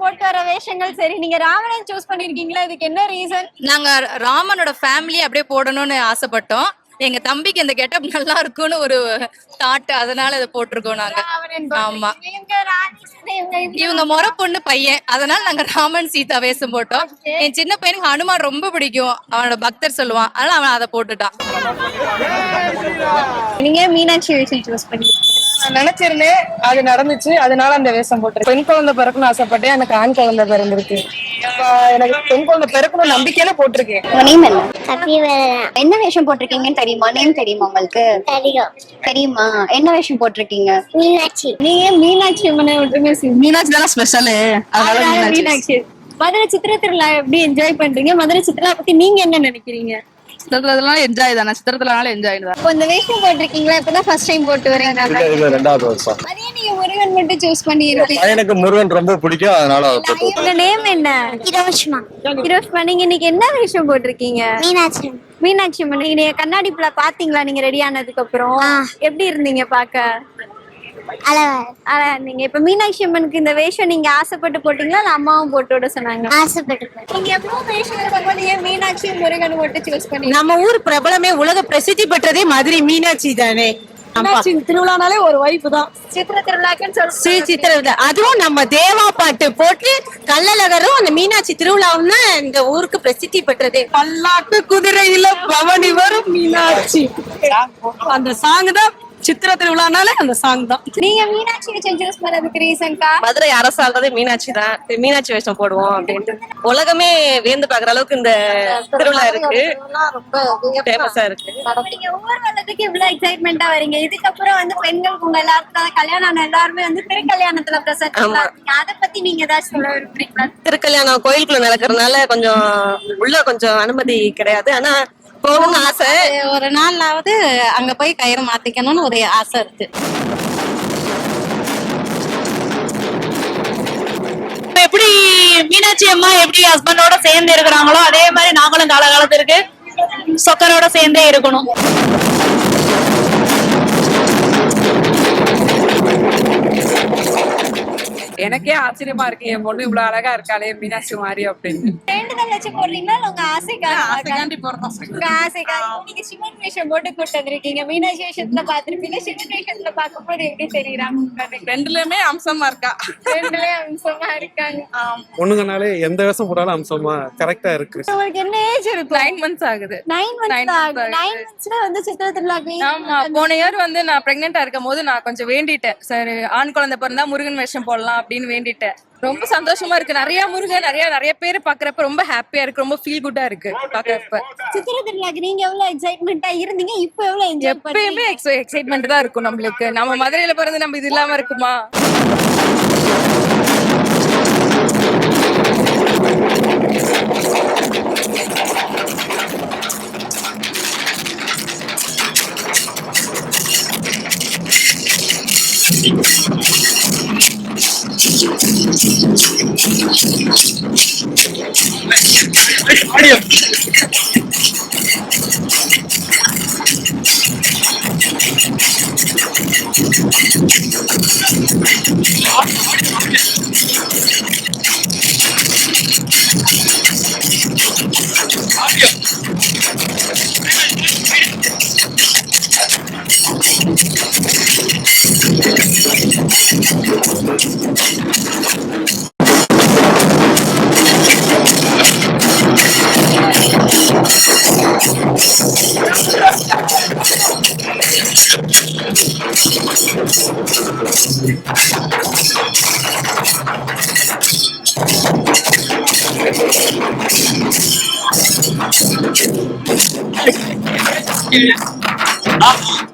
போட்டு வர வேஷங்கள் சரி, நீங்க ராவணன் சூஸ் பண்ணிருக்கீங்களா? இதுக்கு என்ன ரீசன்? நாங்க ராமனோட ஃபேமிலி அப்படியே போடணும்னு ஆசைப்பட்டோம். எங்க தம்பிக்கு இந்த கெட்டப் நல்லா இருக்கும்னு ஒரு தாட், அதனால இதை போட்டிருக்கோம் நாங்க. ஆமா, இவங்க முறை பொண்ணு பையன், அதனால நாங்க ராமன் சீதா வேஷம் போட்டோம். என் சின்ன பையனுக்கு ஹனுமான் ரொம்ப பிடிக்கும், அவனோட பக்தர் சொல்லுவான், அதனால அவன் அதை போட்டுட்டான். நீங்க மீனாட்சி வேஷம் சூஸ் பண்ணி நினைச்சிருந்தேன், அது நடந்துச்சு, அதனால அந்த வேஷம் போட்டு. பெண் குழந்தை பிறக்கணும்னு ஆசைப்பட்டேன், எனக்கு ஆண் குழந்தை பிறந்திருக்கு. எனக்கு பெண் குழந்தை பிறக்கணும் நம்பிக்கையில போட்டிருக்கேன். நேம் என்ன? என்ன வேஷம் போட்டிருக்கீங்கன்னு தெரியுமா? நேம் தெரியுமா உங்களுக்கு? தெரியுமா? என்ன வேஷம் போட்டிருக்கீங்க? மீனாட்சி. நீங்க மீனாட்சி அம்மனை விட்டுருங்க. மீனாட்சி தானே ஸ்பெஷல், அதனால மீனாட்சி. மதுரை சித்திரை திருவிழா எப்படி என்ஜாய் பண்றீங்க? மதுரை சித்திரா பத்தி நீங்க என்ன நினைக்கிறீங்க? சித்திரத்துல என்ஜாய் தானே, சித்திரத்துல என்ஜாய் தான். இப்போ இந்த வேஷம் போட்டிருக்கீங்களா? இப்பதான் ஃபர்ஸ்ட் டைம் போட்டு வரீங்க. இது ரெண்டாவது வருஷம். அதே நீங்க முருகன் மட்டும் சூஸ் பண்ணிருக்கீங்க. எனக்கு முருகன் ரொம்ப பிடிக்கும், அதனால உங்க நேம் என்ன? ஹிரோஷிமா. ஹிரோஷிமா. நீங்க இன்னைக்கு என்ன வேஷம் போட்டிருக்கீங்க? மீனாட்சி. மீனாட்சி அம்மன். நீங்க கண்ணாடி புள்ள பாத்தீங்களா? நீங்க ரெடி ஆனதுக்கு அப்புறம் எப்படி இருந்தீங்க பாக்க? அழகா இருந்தீங்க. இப்ப மீனாட்சி அம்மனுக்கு இந்த வேஷம் நீங்க ஆசைப்பட்டு போட்டீங்களா, இல்ல அம்மாவும் போட்டு விட சொன்னாங்க? ஆசைப்பட்டு. நீங்க எவ்வளவு வேஷம் இருக்கும்போது ஏன் மீனாட்சி முருகன் போட்டு சூஸ் பண்ணி? நம்ம ஊர் பிரபலமே உலக பிரசித்தி பெற்றதே மதுரை மீனாட்சி தானே. திருவிழானாலே ஒரு வைப்பு தான். சித்திர திருவிழாக்குன்னு சித்திர, அதுவும் நம்ம தேவா பாட்டு போட்டு கள்ளழகரும் அந்த மீனாட்சி திருவிழாவும் தான் இந்த ஊருக்கு பிரசித்தி பெற்றதே. பல்லாட்டு குதிரையில பவனி வரும் மீனாட்சி, அந்த சாங் தான் சித்திர திருவிழானாலே அந்த சாங் தான். நீங்க மீனாட்சி வேஷம் சூஸ் பண்ணதுக்கு ரீசன்க்கா? மதுரை அரசாங்கதே மீனாட்சி தான், மீனாட்சி வேஷம் போடுவோம் அப்படின்ட்டு உலகமே வியந்து பாக்குற அளவுக்கு இந்த திருவிழா இருக்கு, ஃபேமஸா இருக்கு. நீங்க ஒவ்வொரு வருடத்துக்கு இவ்வளவு எக்ஸைட்மெண்டா வரீங்க. இதுக்கப்புறம் வந்து பெண்களுக்கு உங்க எல்லாருக்கும் கல்யாணம் ஆன எல்லாருமே வந்து திருக்கல்யாணத்துல பிரசன்ட். அதை பத்தி நீங்க ஏதாச்சும் சொல்ல விரும்புறீங்களா? திருக்கல்யாணம் கோயிலுக்குள்ள நடக்கிறதுனால கொஞ்சம் உள்ள கொஞ்சம் அனுமதி கிடையாது, ஆனா போகணும்னு ஆசை. ஒரு நாளாவது அங்க போய் கயிறு மாத்திக்கணும்னு ஒரு ஆசை இருக்கு. எப்படி மீனாட்சி அம்மா எப்படி ஹஸ்பண்டோட சேர்ந்து இருக்கிறாங்களோ அதே மாதிரி நாங்களும் காலகாலத்திற்கு சொக்கனோட சேர்ந்தே இருக்கணும். எனக்கே ஆச்சரியமா இருக்கு, என் பொண்ணு இவ்வளவு அழகா இருக்காளே மீனாட்சி மாறி அப்படின்னு. வேண்டுதல் வச்சு போடுறீங்களா, இல்ல உங்க ஆசைக்காக? ஆசைக்காண்டி போடுறோம். உங்க ஆசைக்காக. நீங்க சிவன் வேஷம் போட்டு கூட்டு வந்திருக்கீங்க. மீனாட்சி வேஷத்துல பாத்திருப்பீங்க, சிவன் வேஷத்துல பாக்கும்போது எப்படி தெரியுறாங்க? ரெண்டுலயுமே அம்சமா இருக்கா. ரெண்டுலயும் அம்சமா இருக்காங்க. பொண்ணுங்கனாலே எந்த வேஷம் போட்டாலும் அம்சமா கரெக்டா இருக்கு. உங்களுக்கு என்ன ஏஜ் இருக்கு? 9 months ஆகுது. 9 months ஆகுது. 9 monthsல வந்து சித்திரை திருவிழாக்கு. ஆமா, போன இயர் வந்து நான் பிரெக்னெண்டா இருக்கும் போது நான் கொஞ்சம் வேண்டிட்டேன், சரி ஆண் குழந்தை பிறந்தா முருகன் வேஷம் போடலாம் அப்படின்னு வேண்டிட்டேன். ரொம்ப சந்தோஷமா இருக்கு. நிறைய முருகன் நிறைய பேர் பாக்குறப்ப ரொம்ப ஹாப்பியா இருக்கு, ரொம்ப ஃபீல் குட்டா இருக்கு பாக்குறப்ப. சித்திரை திருவிழாக்கு நீங்க எவ்வளவு எக்ஸைட்மெண்டா இருந்தீங்க, இப்போ எவ்வளவு என்ஜாய் பண்றீங்க? எப்பயுமே எக்ஸைட்மெண்ட் தான் இருக்கும் நம்மளுக்கு. நம்ம மதுரையில பிறந்து நம்ம இது இல்லாம இருக்குமா? Ah!